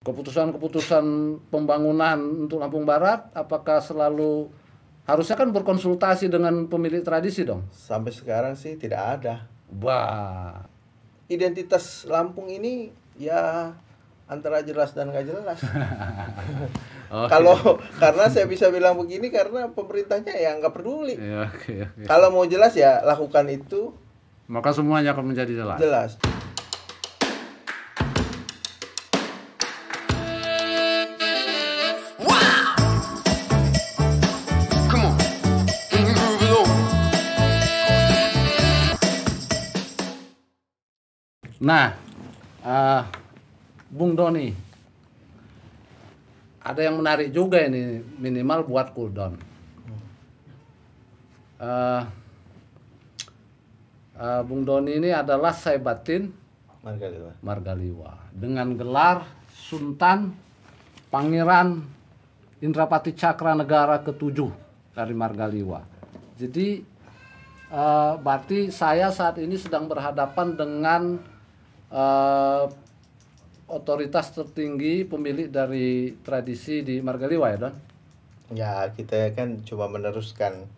Keputusan-keputusan pembangunan untuk Lampung Barat, apakah selalu harusnya kan berkonsultasi dengan pemilik tradisi dong? Sampai sekarang sih tidak ada. Wah, Identitas Lampung ini ya antara jelas dan nggak jelas. Kalau karena saya bisa bilang begini karena pemerintahnya ya nggak peduli. ya, oke. Kalau mau jelas ya lakukan itu Maka semuanya akan menjadi jelas. jelas. Come on, can you groove it over? Nah, Bung Doni, ada yang menarik juga ini, minimal buat Kuldon. Bung Doni ini adalah Saibatin Margaliwa dengan gelar Sultan Pangeran Indrapati Cakra Negara ke-7 dari Margaliwa. Jadi berarti saya saat ini sedang berhadapan dengan otoritas tertinggi pemilik dari tradisi di Margaliwa ya Don? Ya kita kan cuma meneruskan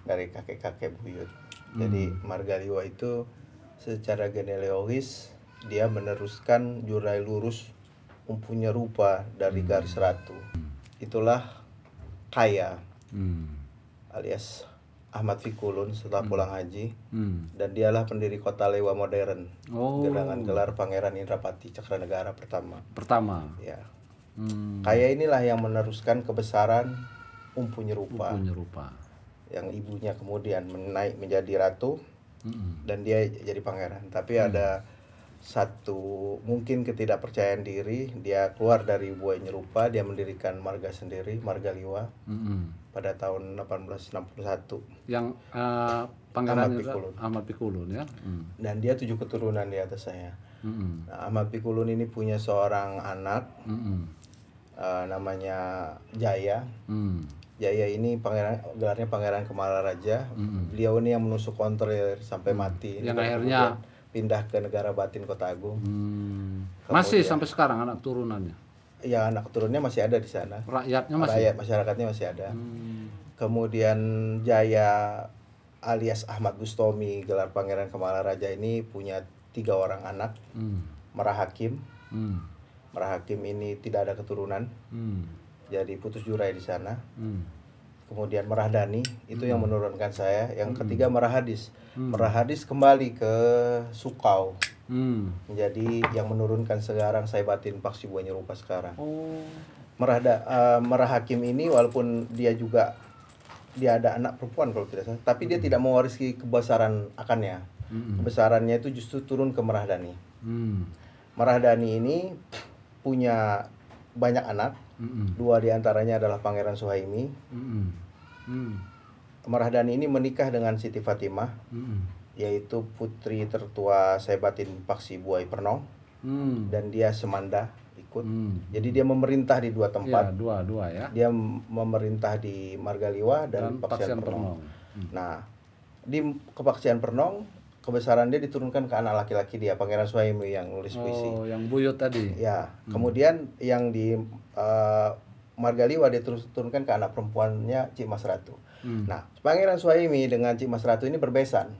dari kakek-kakek buyut. Jadi Margaliwa itu secara genealogis dia meneruskan jurai lurus mempunyai rupa dari garis ratu. Itulah Kaya alias Ahmad Fikulun setelah pulang haji, dan dialah pendiri kota Lewa modern dengan gelar Pangeran Indrapati Cakranegara pertama. Ya. Kaya inilah yang meneruskan kebesaran Umpu Nyerupa. Yang ibunya kemudian menaik menjadi ratu dan dia jadi pangeran. Tapi ada satu mungkin ketidakpercayaan diri, dia keluar dari buaya Nyerupa, dia mendirikan marga sendiri, Margaliwa pada tahun 1861. Yang Pangeran Ahmad Pikulun ya. Dan dia 7 keturunan di atas saya. Nah, Ahmad Pikulun ini punya seorang anak namanya Jaya. Jaya ini gelarnya Pangeran Kemalaraja. Beliau ini yang menusuk kontrol sampai mati. Yang akhirnya pindah ke negara batin Kota Agung. Masih sampai sekarang anak turunannya? Ya, anak turunnya masih ada di sana. Rakyatnya masih? Rakyat masyarakatnya masih ada. Kemudian Jaya alias Ahmad Bustomi, gelar Pangeran Kemalaraja ini punya 3 orang anak. Merahakim. Merahakim ini tidak ada keturunan. Jadi putus jurai di sana. Kemudian Merahdani itu yang menurunkan saya. Yang ketiga Merahadis. Merahadis kembali ke Sukau. Menjadi yang menurunkan sekarang Saibatin Paksi Buaya Nyerupa sekarang. Merahakim ini walaupun dia ada anak perempuan kalau tidak salah, tapi dia tidak mewarisi kebesaran akannya. Kebesarannya itu justru turun ke Merahdani. Merahdani ini punya banyak anak. 2 diantaranya adalah Pangeran Suhaimi. Merahdani ini menikah dengan Siti Fatimah, yaitu putri tertua Saibatin Paksi Buaya Pernong, dan dia semanda ikut. Jadi dia memerintah di 2 tempat. Ya, dua ya. Dia memerintah di Margaliwa dan Paksian Pernong. Nah, di Kepaksian Pernong kebesaran dia diturunkan ke anak laki-laki dia, Pangeran Suhaimi yang nulis puisi. Oh, yang buyut tadi. Ya, kemudian yang di Margaliwa dia turunkan ke anak perempuannya Cik Mas Ratu. Nah, Pangeran Suhaimi dengan Cik Mas Ratu ini berbesan.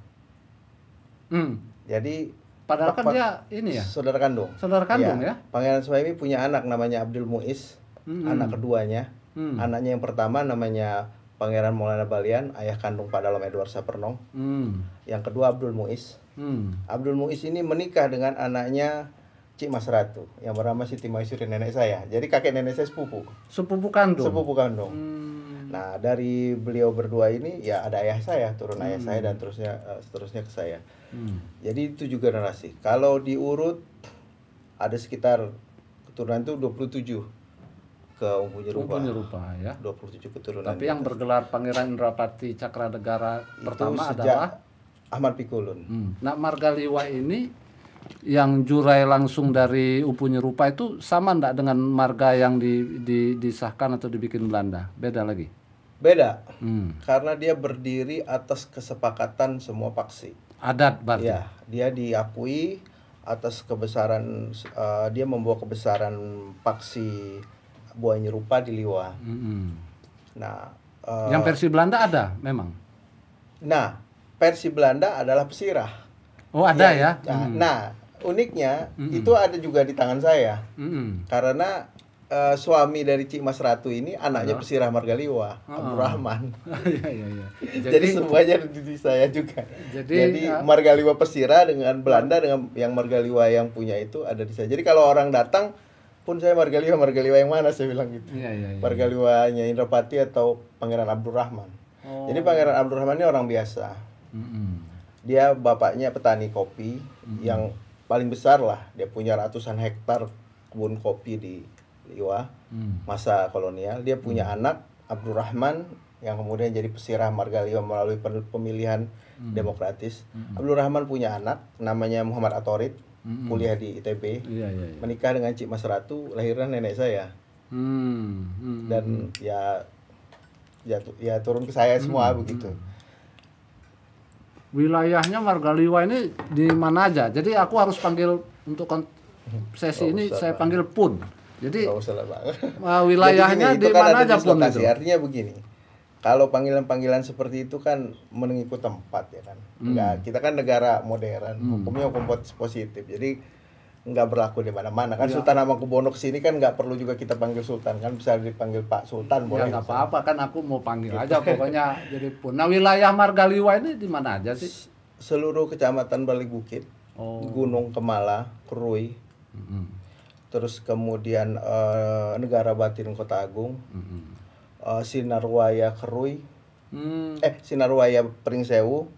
Jadi padahal kan dia ini ya, saudara kandung. Saudara kandung ya. Pangeran Suhaimi punya anak namanya Abdul Muiz, anak keduanya. Anaknya yang pertama namanya Pangeran Maulana Balian, ayah kandung Pak Dalam Edward Sapernong. Yang kedua Abdul Muiz. Abdul Muiz ini menikah dengan anaknya Cik Mas Ratu yang bernama Siti Maisuri, nenek saya. Jadi kakek nenek saya sepupu. Sepupu kandung. Sepupu kandung. Nah, dari beliau berdua ini ya ada ayah saya, turun ayah saya dan seterusnya ke saya. Jadi 7 generasi. Kalau diurut ada sekitar keturunan itu 27 ke Umpu Nyerupa ya. 27 keturunan. Tapi yang bergelar Pangeran Indrapati Cakranegara pertama sejak adalah Ahmad Pikulun. Nah, Margaliwa ini yang jurai langsung dari Umpu Nyerupa itu sama enggak dengan marga yang disahkan atau dibikin Belanda? Beda lagi? Beda. Karena dia berdiri atas kesepakatan semua paksi. Adat berarti? Ya, dia diakui atas kebesaran dia membawa kebesaran paksi buah nyerupa di Liwa. Nah, Yang versi Belanda ada memang. nah versi Belanda adalah pesirah. Oh ada ya. Nah, uniknya itu ada juga di tangan saya. Karena suami dari Cik Mas Ratu ini anaknya pesirah Margaliwa, Abdurrahman. Iya. Jadi semuanya ada di saya juga. Jadi Margaliwa pesirah dengan Belanda dengan yang Margaliwa yang punya itu ada di saya. Jadi kalau orang datang pun saya Margaliwa yang mana saya bilang gitu. Iya. Margaliwanya Indrapati atau Pangeran Abdurrahman. Jadi Pangeran Abdurrahman ini orang biasa. Dia bapaknya petani kopi yang paling besar lah. Dia punya ratusan hektar kebun kopi di Liwa masa kolonial. Dia punya anak Abdurrahman yang kemudian jadi pesirah Margaliwa melalui pemilihan demokratis. Abdurrahman punya anak namanya Muhammad Atorid, kuliah di ITB. Iya. Menikah dengan Cik Mas Ratu, lahiran nenek saya. Dan ya turun ke saya semua begitu. Wilayahnya Margaliwa ini di mana aja? Jadi aku harus panggil untuk sesi ini saya panggil Pun. Jadi wilayahnya di mana aja Pun itu? Artinya begini. Kalau panggilan-panggilan seperti itu kan mengikut tempat ya kan. Enggak, kita kan negara modern, hukumnya hukum positif. Jadi nggak berlaku di mana-mana kan. Sultan Hamengkubuwono kesini kan nggak perlu juga kita panggil Sultan, kan bisa dipanggil Pak Sultan boleh. Ya nggak apa-apa kan, aku mau panggil aja pokoknya jadi Pun. Nah wilayah Margaliwa ini di mana aja sih? Seluruh kecamatan Balik Bukit, Gunung Kemala, Krui, terus kemudian Negara Batin Kota Agung, Sinarwaya Krui, Sinarwaya Pringsewu,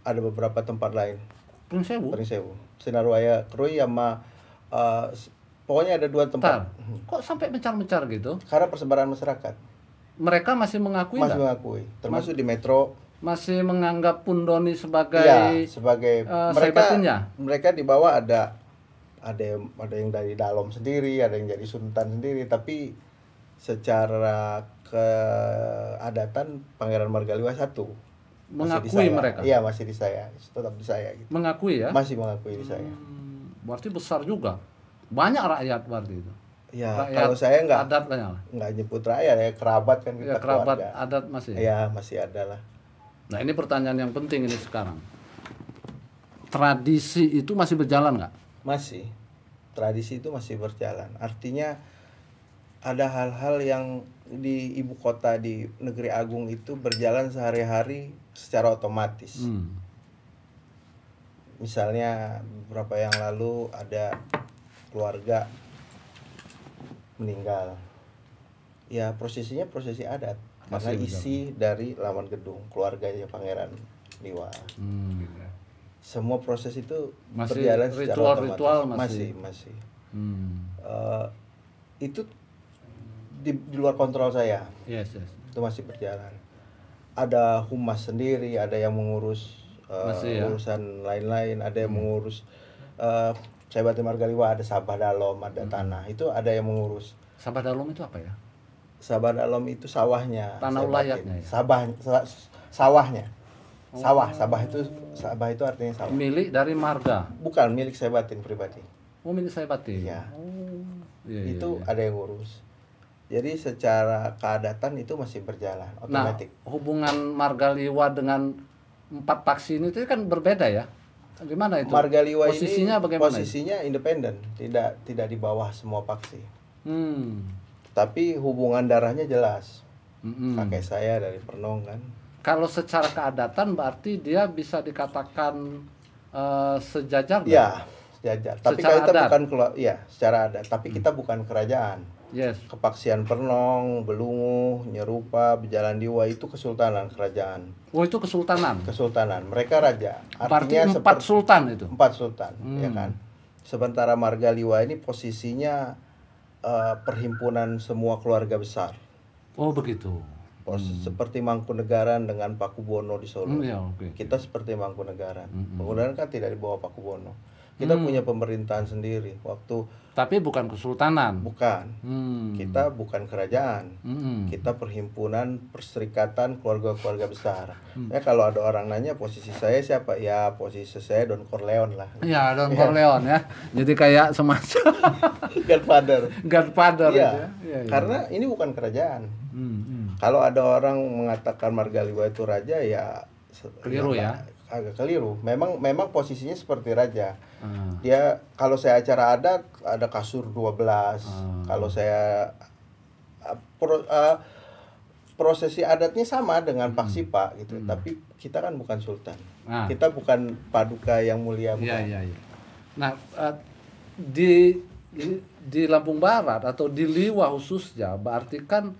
ada beberapa tempat lain. Pringsewu, Sinarwaya Krui sama pokoknya ada 2 tempat. Kok sampai mencar-mencar gitu? Karena persebaran masyarakat. Mereka masih mengakui? Masih mengakui, termasuk di Metro. Masih menganggap Pundoni sebagai sebagai mereka di bawah ada yang dari Dalom sendiri, ada yang jadi Sultan sendiri, tapi secara keadatan Pangeran Margaliwa satu. Mengakui mereka? Iya, masih di saya, tetap di saya gitu. Mengakui ya? Masih mengakui di saya. Berarti besar juga. Banyak rakyat berarti itu. Ya, rakyat kalau saya nggak nyebut rakyat ya, kerabat kan kita, kerabat keluarga. Adat masih. Iya, masih ada lah. Nah, ini pertanyaan yang penting ini sekarang. Tradisi itu masih berjalan nggak? Masih. Tradisi itu masih berjalan. Artinya ada hal-hal yang di ibu kota, di negeri agung itu berjalan sehari-hari secara otomatis. Misalnya beberapa yang lalu ada keluarga meninggal. Ya prosesinya prosesi adat. Karena isi dari laman gedung keluarganya Pangeran Liwa. Semua proses itu masih berjalan secara ritual otomatis. Masih. Itu di luar kontrol saya. Yes. Itu masih berjalan. Ada humas sendiri, ada yang mengurus urusan lain-lain, ada yang mengurus Saibatin Margaliwa, ada Sabah Dalom, ada tanah. Itu ada yang mengurus. Sabah Dalom itu apa ya? Sabah Dalom itu sawahnya. Tanah ulayatnya ya? Sawahnya. Sabah itu artinya sawah. Milik dari marga? Bukan, milik Saibatin pribadi. Oh, milik Saibatin. Iya. Itu ada yang ngurus. Jadi secara keadatan itu masih berjalan otomatis. Nah, hubungan Margaliwa dengan 4 paksi ini itu kan berbeda ya? Gimana itu? Margaliwa posisinya ini bagaimana? Posisinya independen, tidak di bawah semua paksi. Tapi hubungan darahnya jelas. Kakek saya dari Pernong kan. Kalau secara keadatan berarti dia bisa dikatakan sejajar? Ya, sejajar. Tapi kita bukan secara adat. Tapi kita bukan kerajaan. Yes. Kepaksian Pernong, Belungu, Nyerupa, Bejalan Diwa itu kesultanan kerajaan. Oh, itu kesultanan. Kesultanan. Mereka raja. Artinya 4 sultan itu. 4 sultan, ya kan. Sementara Margaliwa ini posisinya perhimpunan semua keluarga besar. Oh, begitu. Seperti Mangkunegaran dengan Pakubuwono di Solo. Okay. Kita seperti Mangkunegaran. Mangkunegaran kan tidak di bawah Pakubuwono. Kita punya pemerintahan sendiri. Tapi bukan kesultanan. Bukan. Kita bukan kerajaan. Kita perhimpunan, perserikatan keluarga-keluarga besar. Ya kalau ada orang nanya posisi saya siapa? Ya posisi saya Don Corleone lah. Ya Don Corleone ya. Jadi kayak semacam Godfather. Iya. Gitu ya. Karena ini bukan kerajaan. Kalau ada orang mengatakan Margaliwa itu raja, ya keliru ya. Agak keliru. Memang posisinya seperti raja. Dia kalau saya acara adat ada kasur 12. Kalau saya prosesi adatnya sama dengan Paksipa gitu. Tapi kita kan bukan sultan. Kita bukan paduka yang mulia. Iya. Nah, di Lampung Barat atau di Liwa khususnya, berarti kan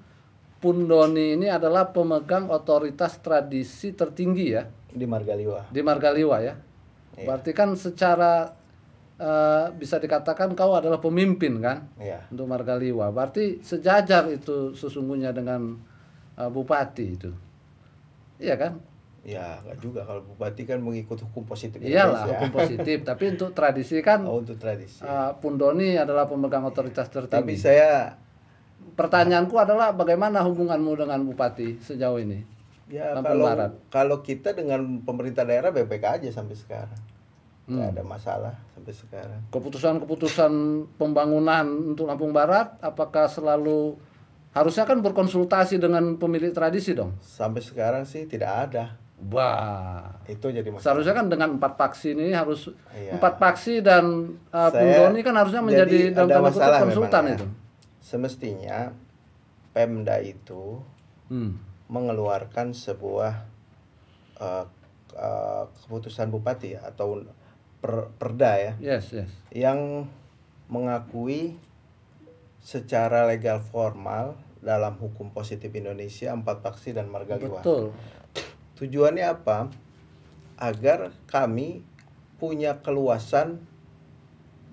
Pundoni ini adalah pemegang otoritas tradisi tertinggi ya. Di Margaliwa. Di Margaliwa ya. Iya. Berarti kan secara bisa dikatakan kau adalah pemimpin kan? Iya. Untuk Margaliwa. Berarti sejajar itu sesungguhnya dengan bupati itu. Iya kan? Ya, enggak juga, kalau bupati kan mengikut hukum positif Indonesia. Iyalah, hukum positif, tapi untuk tradisi kan untuk tradisi. Pundoni adalah pemegang otoritas tertinggi. Tapi pertanyaanku adalah bagaimana hubunganmu dengan bupati sejauh ini? Ya Barat. Kalau kita dengan pemerintah daerah baik-baik aja sampai sekarang. Nggak ada masalah sampai sekarang. Keputusan pembangunan untuk Lampung Barat apakah selalu harusnya kan berkonsultasi dengan pemilik tradisi dong? Sampai sekarang sih tidak ada. Wah, itu jadi masalah. Seharusnya kan dengan 4 paksi ini harus 4 paksi dan Pundoni kan harusnya menjadi dalam tanda kutip konsultan itu. Semestinya Pemda itu mengeluarkan sebuah keputusan bupati ya, atau perda ya. Yes. Yang mengakui secara legal formal dalam hukum positif Indonesia 4 paksi dan Margaliwa. Betul. Tujuannya apa? Agar kami punya keluasan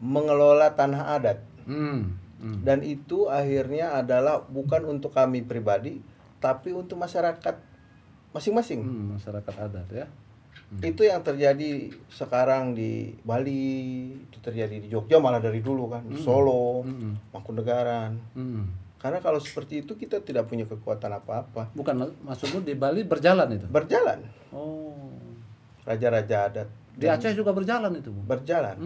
mengelola tanah adat. Dan itu akhirnya adalah bukan untuk kami pribadi, tapi untuk masyarakat masing-masing. Masyarakat adat ya. Itu yang terjadi sekarang di Bali, itu terjadi di Jogja malah dari dulu kan, di Solo, Mangkunegaran. Karena kalau seperti itu kita tidak punya kekuatan apa-apa. Bukan, maksudmu di Bali berjalan itu? Berjalan. Oh. Raja-raja adat. Di Aceh juga berjalan itu, Bu? Berjalan.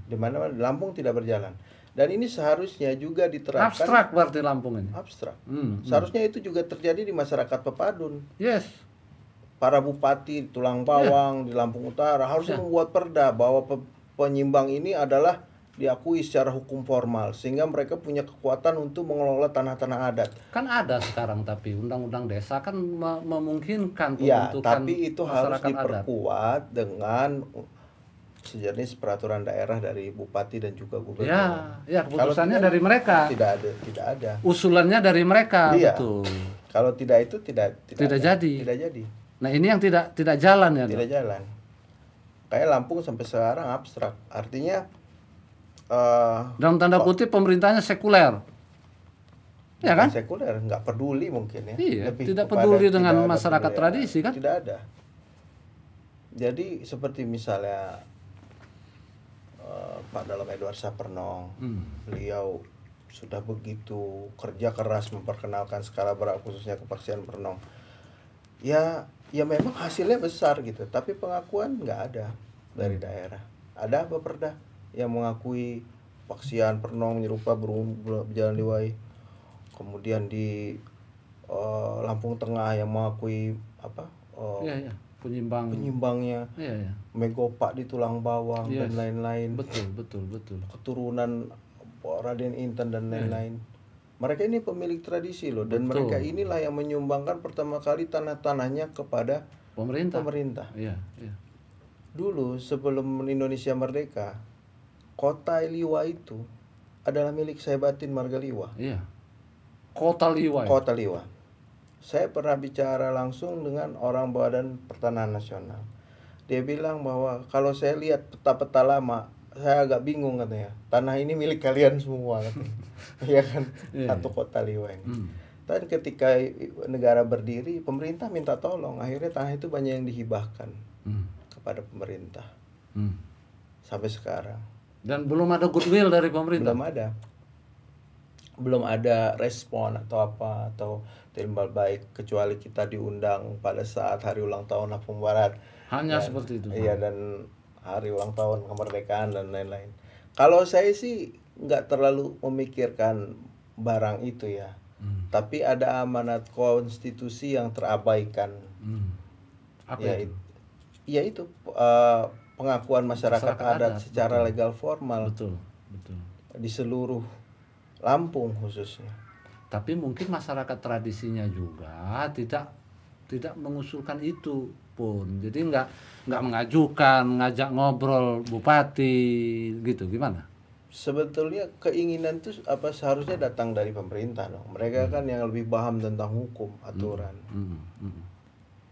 Di mana-mana. Lampung tidak berjalan. Dan ini seharusnya juga diterapkan. Abstrak berarti Lampung ini. Abstrak. Seharusnya itu juga terjadi di masyarakat Pepadun. Yes. Para bupati Tulang Bawang di Lampung Utara harusnya membuat perda bahwa penyimbang ini adalah diakui secara hukum formal, sehingga mereka punya kekuatan untuk mengelola tanah-tanah adat. Kan ada sekarang, tapi undang-undang desa kan memungkinkan pembentukan tapi itu harus diperkuat adat dengan sejenis peraturan daerah dari bupati dan juga gubernur. Ya, keputusannya dari mereka. Tidak ada. Usulannya dari mereka, betul. Kalau tidak itu tidak jadi. Tidak jadi. Nah, ini yang tidak jalan ya. Tidak jalan. Kayak Lampung sampai sekarang abstrak. Artinya dalam tanda kutip pemerintahnya sekuler. Ya kan? Sekuler, nggak peduli mungkin ya. Iya, tidak peduli dengan masyarakat tradisi kan? Tidak ada. Jadi seperti misalnya Pak Dalam Edward Sapernong, beliau sudah begitu kerja keras memperkenalkan skala berat khususnya kepaksian Pernong. Ya memang hasilnya besar gitu, tapi pengakuan nggak ada dari daerah. Ada apa perda yang mengakui paksian Pernong menyerupa berjalan liwai? Kemudian di Lampung Tengah yang mengakui penyimbangnya, Megopak di Tulang Bawang dan lain-lain. Betul. Keturunan Raden Inten dan lain-lain. Mereka ini pemilik tradisi loh, dan mereka inilah yang menyumbangkan pertama kali tanah-tanahnya kepada pemerintah. Iya. Dulu sebelum Indonesia merdeka, kota Liwa itu adalah milik Saibatin Margaliwa. Iya. Kota Liwa. Saya pernah bicara langsung dengan orang Badan Pertanahan Nasional. Dia bilang bahwa kalau saya lihat peta-peta lama, saya agak bingung katanya. Tanah ini milik kalian semua katanya. Ya kan? Satu kota Liwa ini. Dan ketika negara berdiri, pemerintah minta tolong. Akhirnya tanah itu banyak yang dihibahkan kepada pemerintah. sampai sekarang. Dan belum ada goodwill dari pemerintah. Belum ada respon atau apa atau timbal baik, kecuali kita diundang pada saat hari ulang tahun Lampung Barat. Hanya seperti itu. Iya, dan hari ulang tahun kemerdekaan dan lain-lain. Kalau saya sih nggak terlalu memikirkan barang itu ya. Tapi ada amanat konstitusi yang terabaikan. Apa ya, itu? Ya itu pengakuan masyarakat adat secara legal formal. Betul. Di seluruh Lampung khususnya. Tapi mungkin masyarakat tradisinya juga tidak mengusulkan itu pun. Jadi nggak mengajukan, ngajak ngobrol bupati gitu. Gimana? Sebetulnya keinginan itu seharusnya datang dari pemerintah dong. Mereka kan yang lebih paham tentang hukum, aturan.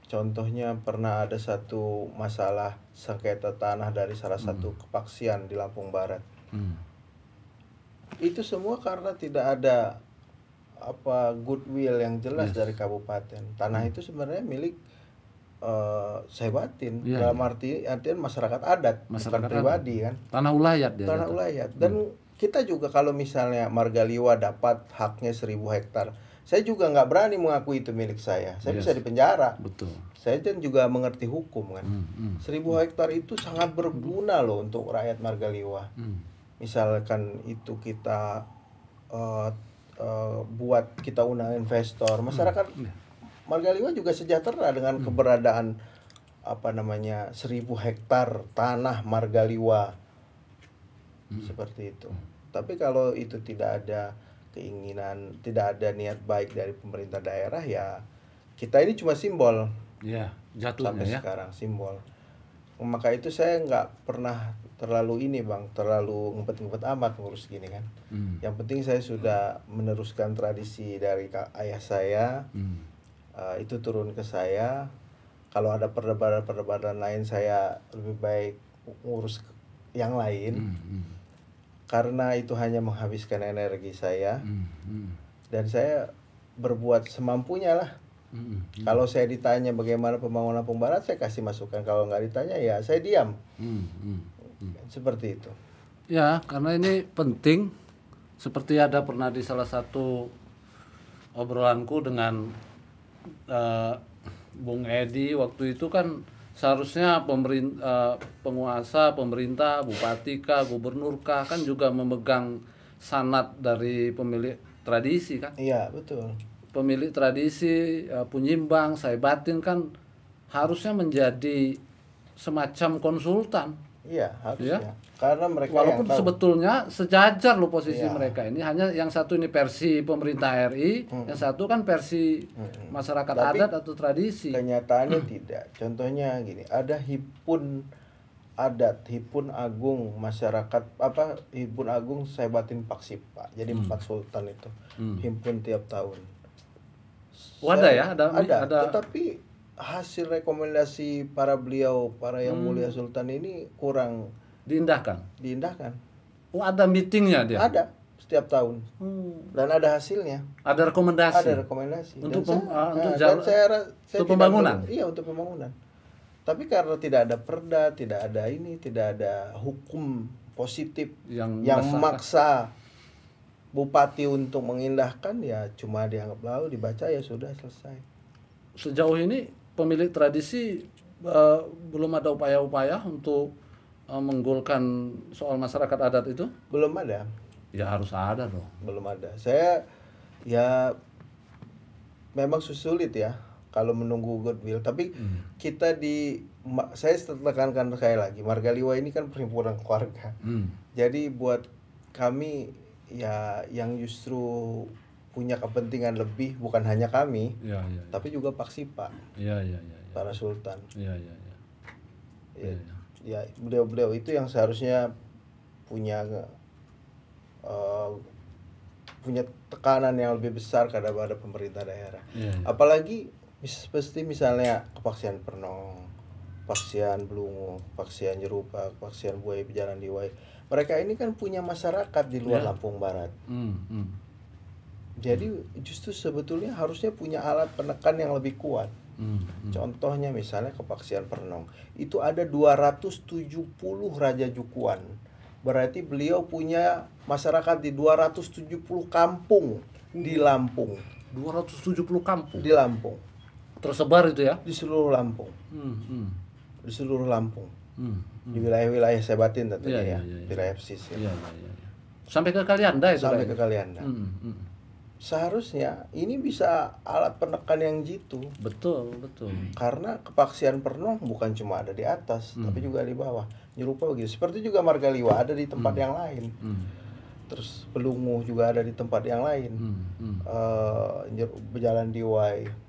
Contohnya pernah ada satu masalah sengketa tanah dari salah satu kepaksian di Lampung Barat. Itu semua karena tidak ada goodwill yang jelas dari kabupaten. Tanah itu sebenarnya milik Saibatin, dalam artian masyarakat adat, bukan pribadi kan. Tanah ulayat dia. Tanah ulayat. Dan kita juga kalau misalnya Margaliwa dapat haknya 1000 hektar, saya juga nggak berani mengakui itu milik saya. Saya bisa dipenjara. Betul. Saya kan juga mengerti hukum kan. 1000 hektar itu sangat berguna loh untuk rakyat Margaliwa. Misalkan itu kita buat kita undang investor, masyarakat Margaliwa juga sejahtera dengan keberadaan 1000 hektar tanah Margaliwa seperti itu. Tapi kalau itu tidak ada keinginan, tidak ada niat baik dari pemerintah daerah, ya kita ini cuma simbol. Ya, jatuhnya sampai sekarang simbol. Maka itu saya nggak pernah terlalu ngumpet-ngumpet amat ngurus gini kan. Yang penting saya sudah meneruskan tradisi dari ayah saya. Itu turun ke saya. Kalau ada perdebatan lain, saya lebih baik ngurus yang lain. Karena itu hanya menghabiskan energi saya. Dan saya berbuat semampunya lah. Kalau saya ditanya bagaimana pembangunan Lampung Barat, saya kasih masukan. Kalau nggak ditanya, ya saya diam. Seperti itu. Ya, karena ini penting. Seperti ada pernah di salah satu obrolanku dengan Bung Edi, waktu itu kan seharusnya penguasa, pemerintah, bupati kah, gubernur kah kan juga memegang sanad dari pemilik tradisi kan. Iya, betul. Pemilik tradisi, penyimbang, Saibatin kan harusnya menjadi semacam konsultan. Iya, harusnya. Ya? Karena mereka walaupun yang tahu. Sebetulnya sejajar loh posisi mereka ini. Hanya yang satu ini versi pemerintah RI, yang satu kan versi masyarakat adat atau tradisi. Kenyataannya tidak. Contohnya gini, ada hipun adat, hipun agung masyarakat, hipun agung Saibatin Paksipa. Jadi 4 sultan itu. Himpun tiap tahun. Ada ya? Ada. Tetapi hasil rekomendasi para yang mulia sultan ini kurang diindahkan. Oh, ada meetingnya dia? Ada setiap tahun. Dan ada hasilnya. Ada rekomendasi. Untuk pembangunan. Untuk pembangunan. Tapi karena tidak ada perda, tidak ada hukum positif yang memaksa bupati untuk mengindahkan, ya cuma dianggap lalu dibaca ya sudah selesai. Sejauh ini pemilik tradisi belum ada upaya-upaya untuk menggolkan soal masyarakat adat itu? Belum ada. Ya harus ada dong. Belum ada. Saya ya memang sulit ya kalau menunggu goodwill. Tapi saya tekankan sekali lagi, Margaliwa ini kan perhimpunan keluarga. Jadi buat kami ya yang justru punya kepentingan lebih, bukan hanya kami, tapi juga Paksipa, para sultan. Ya beliau itu yang seharusnya punya tekanan yang lebih besar kepada pemerintah daerah. Apalagi seperti misalnya kepaksian Pernong, kepaksian Blungu, kepaksian Jerupa, kepaksian Buaya Pejalan Diwai. Mereka ini kan punya masyarakat di luar Lampung Barat. Jadi justru sebetulnya harusnya punya alat penekan yang lebih kuat. Contohnya misalnya Kepaksian Pernong. Itu ada 270 Raja Jukuan. Berarti beliau punya masyarakat di 270 kampung di Lampung. 270 kampung Di Lampung. tersebar itu ya? Di seluruh Lampung. Di seluruh Lampung. Di wilayah-wilayah Sebatin tentunya Iya, ya. iya, iya. Wilayah pesisir. Iya. Sampai ke Kalianda itu Sampai kayaknya. ke Kalianda. Seharusnya ini bisa alat penekan yang jitu. Betul. Karena Kepaksian Pernong bukan cuma ada di atas, tapi juga di bawah. Nyerupa begitu. Seperti juga Margaliwa ada di tempat yang lain. Terus Pelunguh juga ada di tempat yang lain. Bejalan Diwai.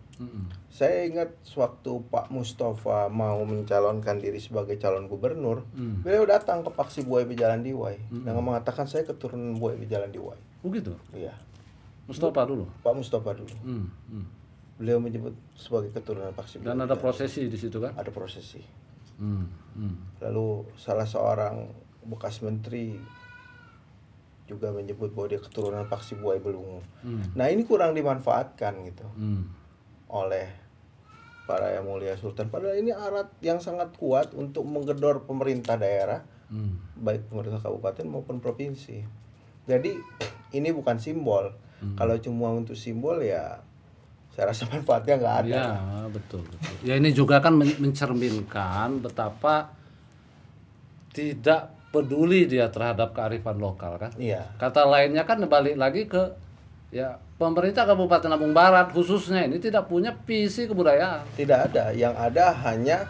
Saya ingat sewaktu Pak Mustafa mau mencalonkan diri sebagai calon gubernur, beliau datang ke Paksi Buai Bejalan Diwai dengan mengatakan saya keturunan Buai Bejalan Diwai. Begitu. Iya. Mustafa dulu. Pak Mustafa dulu. Beliau menyebut sebagai keturunan Paksi Buai. Dan ada prosesi di situ kan? Ada prosesi. Lalu salah seorang bekas menteri juga menyebut bahwa dia keturunan Paksi Buai Belungu. Nah ini kurang dimanfaatkan gitu oleh para yang mulia Sultan. Padahal ini alat yang sangat kuat untuk menggedor pemerintah daerah, baik pemerintah kabupaten maupun provinsi. Jadi ini bukan simbol. Kalau cuma untuk simbol ya saya rasa manfaatnya nggak ada. Ya betul. Ya ini juga kan mencerminkan betapa tidak peduli dia terhadap kearifan lokal kan. Iya. Kata lainnya kan balik lagi ke ya pemerintah Kabupaten Lampung Barat khususnya ini tidak punya visi kebudayaan. Tidak ada. Yang ada hanya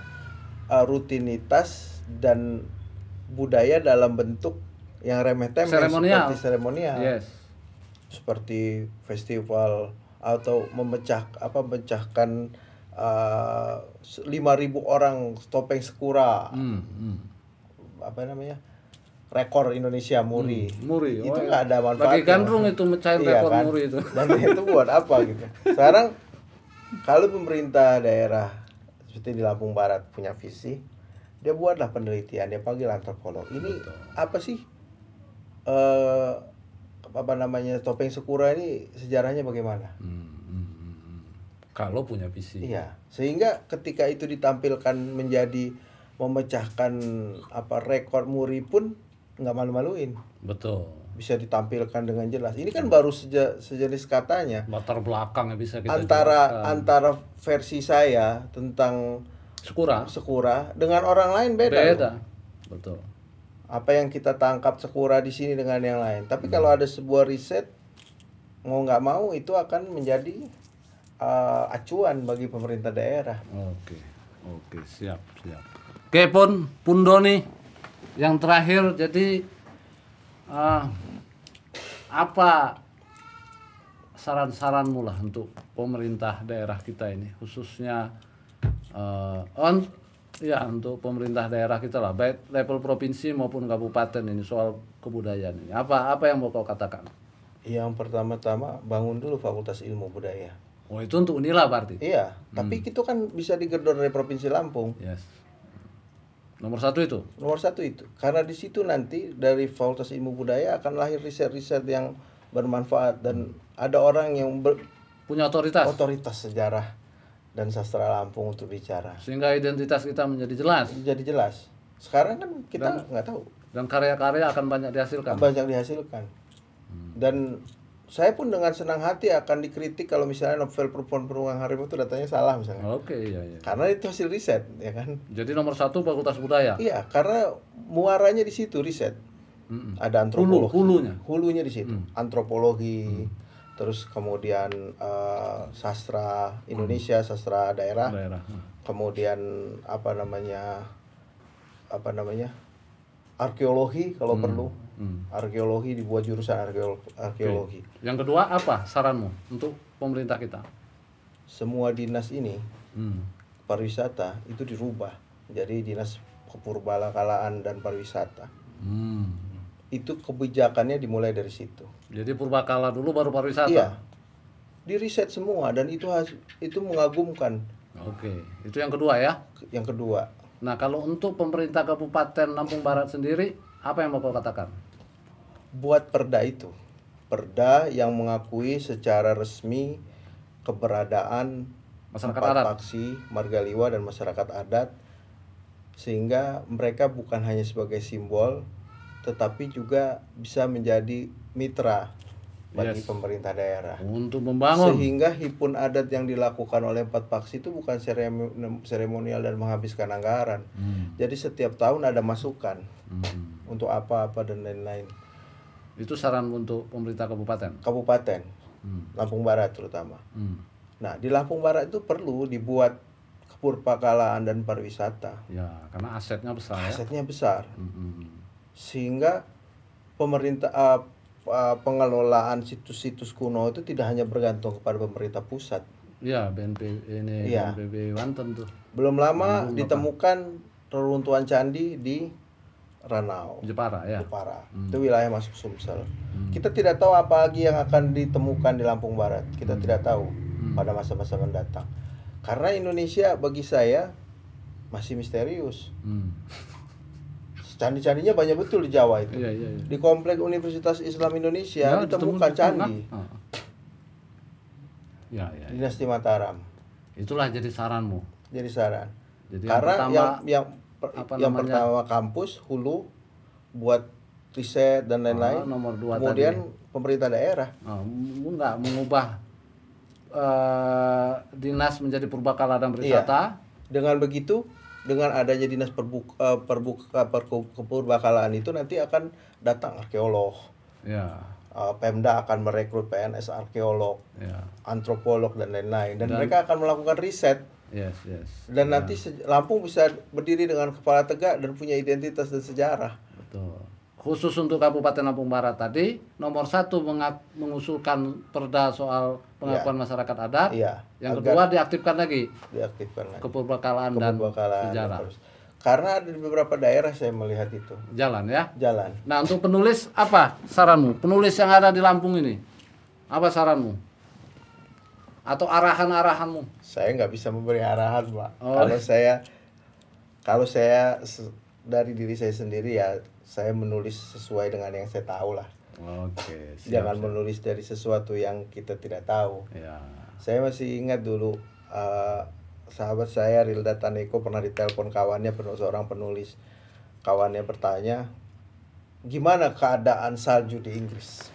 rutinitas dan budaya dalam bentuk yang remeh-temeh seperti seremonial. Yes. Seperti festival atau memecahkan 5.000 orang topeng sekura. Apa namanya? Rekor Indonesia Muri. Muri. Itu nggak ada manfaatnya. Bagi Gandrung itu mecahin Iya, rekor kan? Muri itu. Dan itu buat apa gitu. Sekarang kalau pemerintah daerah seperti di Lampung Barat punya visi, dia buatlah penelitian, dia panggil antropolog. Ini apa sih apa namanya topeng sekura ini sejarahnya bagaimana? Kalau punya visi. Iya, sehingga ketika itu ditampilkan menjadi memecahkan rekor Muri pun nggak malu-maluin. Betul. Bisa ditampilkan dengan jelas. Ini kan baru sejenis katanya. Latar belakangnya bisa kita antara versi saya tentang Sekura dengan orang lain beda. Betul. Apa yang kita tangkap Sekura di sini dengan yang lain. Tapi kalau ada sebuah riset mau nggak mau itu akan menjadi acuan bagi pemerintah daerah. Oke, siap. Oke, Pun Doni, yang terakhir jadi apa saran-saranmu lah untuk pemerintah daerah kita ini, khususnya untuk pemerintah daerah kita lah, baik level provinsi maupun kabupaten ini soal kebudayaan ini. Apa yang mau kau katakan? Yang pertama-tama bangun dulu Fakultas Ilmu Budaya. Oh, itu untuk Unila berarti? Iya, tapi itu kan bisa digedor dari Provinsi Lampung. Yes. Nomor satu itu? Nomor satu itu. Karena di situ nanti dari Fakultas Ilmu Budaya akan lahir riset-riset yang bermanfaat. Dan ada orang yang punya otoritas sejarah dan sastra Lampung untuk bicara. Sehingga identitas kita menjadi jelas. Jadi jelas. Sekarang kan kita nggak tahu. Dan karya-karya akan banyak dihasilkan. Dan saya pun dengan senang hati akan dikritik kalau misalnya novel Perempuan Perungang Harimau itu datanya salah misalnya. Oke, iya. Karena itu hasil riset, ya kan. Jadi nomor satu Fakultas Budaya. Iya, karena muaranya di situ riset. Ada antropologi. Hulunya di situ. Antropologi. Terus kemudian sastra Indonesia, sastra daerah. Kemudian apa namanya? Arkeologi kalau perlu. Arkeologi, dibuat jurusan arkeologi. Yang kedua apa saranmu untuk pemerintah kita? Semua dinas ini pariwisata itu dirubah jadi dinas kepurbakalaan dan pariwisata. Itu kebijakannya dimulai dari situ. Jadi purbakala dulu baru pariwisata. Iya. Diriset semua dan itu mengagumkan. Oke, itu yang kedua ya. Yang kedua. Nah, kalau untuk pemerintah Kabupaten Lampung Barat sendiri, apa yang mau kau katakan? Buat perda itu. Perda yang mengakui secara resmi keberadaan Masyarakat 4 adat. faksi, margaliwa dan masyarakat adat, sehingga mereka bukan hanya sebagai simbol tetapi juga bisa menjadi mitra bagi Yes. pemerintah daerah. Untuk membangun. Sehingga hipun adat yang dilakukan oleh 4 faksi itu bukan seremonial dan menghabiskan anggaran. Jadi setiap tahun ada masukan untuk apa-apa dan lain-lain. Itu saran untuk pemerintah kabupaten. Kabupaten Lampung Barat terutama. Nah, di Lampung Barat itu perlu dibuat kepurpakalaan dan pariwisata. Ya, karena asetnya besar ya. Asetnya besar. Sehingga pemerintah pengelolaan situs-situs kuno itu tidak hanya bergantung kepada pemerintah pusat. Iya, BNPB Iya. BNPB Banten tuh. Belum lama Bandung, ditemukan reruntuhan candi di Ranau, Jepara ya. Jepara. Itu wilayah masuk Sumsel. Kita tidak tahu apa lagi yang akan ditemukan di Lampung Barat. Kita tidak tahu pada masa-masa mendatang. Karena Indonesia bagi saya masih misterius. Candi-candinya banyak betul di Jawa itu. Iya, iya, iya. Di komplek Universitas Islam Indonesia Ya, ditemukan candi Ya, ya. dinasti Mataram. Itulah jadi saranmu. Jadi saran. Jadi Karena apa yang namanya? pertama kampus hulu buat riset dan lain-lain. Nomor 2 Kemudian tadi. pemerintah daerah. Enggak mengubah dinas menjadi purbakala dan wisata. Dengan begitu, dengan adanya dinas kepurbakalaan itu nanti akan datang arkeolog. Ya. Pemda akan merekrut PNS arkeolog, Ya. antropolog dan lain-lain, dan mereka akan melakukan riset. Yes. Dan nanti Lampung bisa berdiri dengan kepala tegak dan punya identitas dan sejarah. Betul. Khusus untuk Kabupaten Lampung Barat tadi, nomor 1 mengusulkan perda soal pengakuan masyarakat adat. Iya. Yang kedua diaktifkan lagi Diaktifkan lagi. kepurbakaan dan sejarah. Karena ada di beberapa daerah saya melihat itu Jalan ya. jalan. Nah, untuk penulis apa saranmu? Penulis yang ada di Lampung ini, apa saranmu? Atau arahan-arahanmu? Saya nggak bisa memberi arahan, Pak. Oh. Kalau saya dari diri saya sendiri ya, saya menulis sesuai dengan yang saya tahu lah. Oke. Jangan menulis dari sesuatu yang kita tidak tahu. Ya. Saya masih ingat dulu sahabat saya Rilda Taneko pernah ditelepon kawannya, seorang penulis. Kawannya bertanya, gimana keadaan salju di Inggris?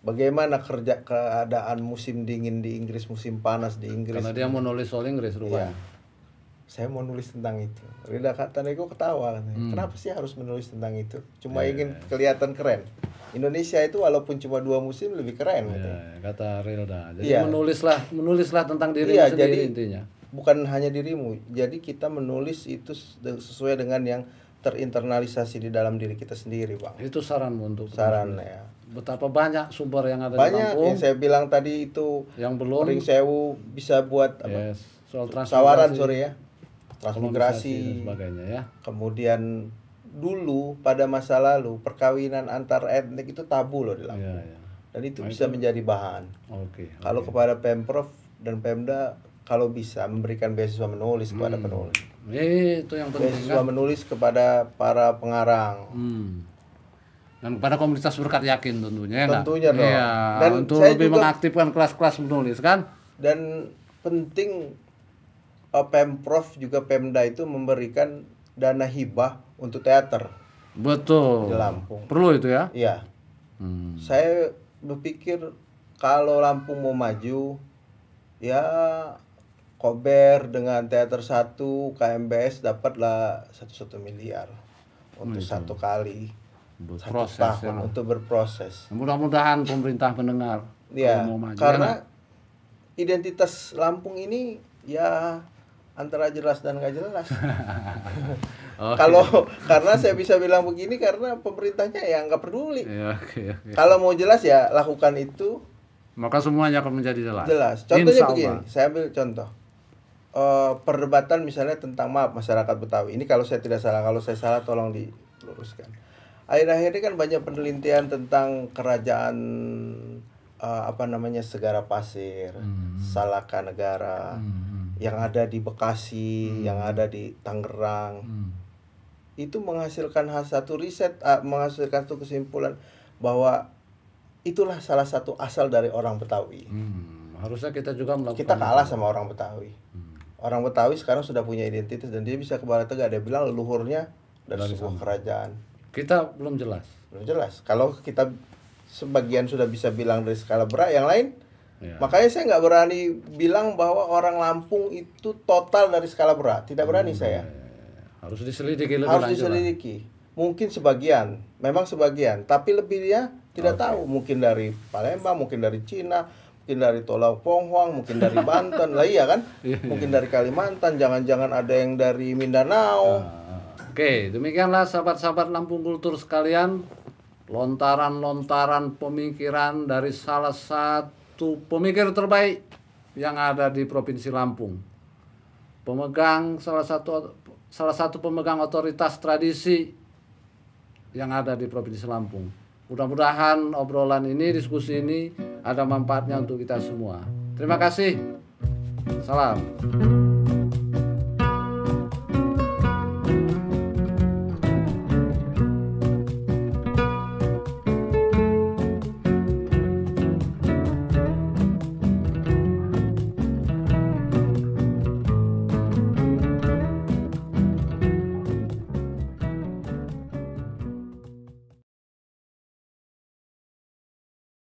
Bagaimana keadaan musim dingin di Inggris, musim panas di Inggris? Karena dia mau nulis soal Inggris rupanya. Saya mau nulis tentang itu. Rilda Taneko ketawa katanya. Kenapa sih harus menulis tentang itu? Cuma ingin kelihatan keren. Indonesia itu walaupun cuma 2 musim lebih keren. Ya, kata Rilda. Jadi Iya. menulislah tentang dirimu Iya, sendiri jadi intinya. bukan hanya dirimu. Jadi kita menulis itu sesuai dengan yang terinternalisasi di dalam diri kita sendiri, Bang. Itu saranmu untuk Saran penulis. ya. Betapa banyak sumber yang ada di Banyak Lampung yang saya bilang tadi itu yang belum. Ring Sewu bisa buat apa? Yes. Soal Sawaran transmigrasi, ya. Transmigrasi. dan sebagainya ya. Kemudian dulu pada masa lalu perkawinan antar etnik itu tabu loh di Lampung. Iya. Dan itu bisa menjadi bahan. Oke. Kalau kepada Pemprov dan Pemda kalau bisa memberikan beasiswa menulis kepada penulis. Itu yang penting Beasiswa kan. menulis kepada para pengarang. Dan kepada komunitas berkat yakin tentunya ya nggak? Tentunya dong. Iya, Dan untuk saya lebih juga- mengaktifkan kelas-kelas menulis kan. Dan penting Pemprov juga Pemda itu memberikan dana hibah untuk teater Betul. di Lampung. Perlu itu ya. Iya. Saya berpikir kalau Lampung mau maju, ya Kober dengan Teater 1, KMBS dapatlah 1 miliar untuk satu kali. Satu Berproses tahun ya. untuk berproses. Mudah-mudahan pemerintah mendengar Ya, kalau mau maju. karena identitas Lampung ini ya antara jelas dan nggak jelas. Oke. Karena saya bisa bilang begini karena pemerintahnya ya nggak peduli. Ya, oke. Kalau mau jelas ya lakukan itu Maka semuanya akan menjadi jelas. jelas. Contohnya Insya Allah. begini, saya ambil contoh. Perdebatan misalnya tentang masyarakat Betawi. Ini kalau saya tidak salah, kalau saya salah tolong diluruskan. Akhir-akhir ini kan banyak penelitian tentang kerajaan Segara Pasir, Salaka Negara, yang ada di Bekasi, yang ada di Tangerang. Itu menghasilkan satu riset, menghasilkan satu kesimpulan bahwa itulah salah satu asal dari orang Betawi. Harusnya kita juga melakukan. Kita kalah sama orang Betawi. Orang Betawi sekarang sudah punya identitas dan dia bisa ke Bala Tegak. Dia bilang leluhurnya dari sebuah kerajaan. Kita belum jelas. Belum jelas. Kalau kita sebagian sudah bisa bilang dari skala berat, yang lain Ya. makanya saya nggak berani bilang bahwa orang Lampung itu total dari skala berat. Tidak berani saya. Harus diselidiki lebih Harus lanjut lah. diselidiki. Mungkin sebagian, memang sebagian, tapi lebihnya tidak tahu. Mungkin dari Palembang, mungkin dari Cina, mungkin dari Tolau Ponghuang, mungkin dari Banten, lah iya kan? Mungkin dari Kalimantan, jangan-jangan ada yang dari Mindanao. Oke, demikianlah sahabat-sahabat Lampung Kultur sekalian, lontaran-lontaran pemikiran dari salah satu pemikir terbaik yang ada di Provinsi Lampung. Salah satu pemegang otoritas tradisi yang ada di Provinsi Lampung. Mudah-mudahan obrolan ini, diskusi ini ada manfaatnya untuk kita semua. Terima kasih. Salam.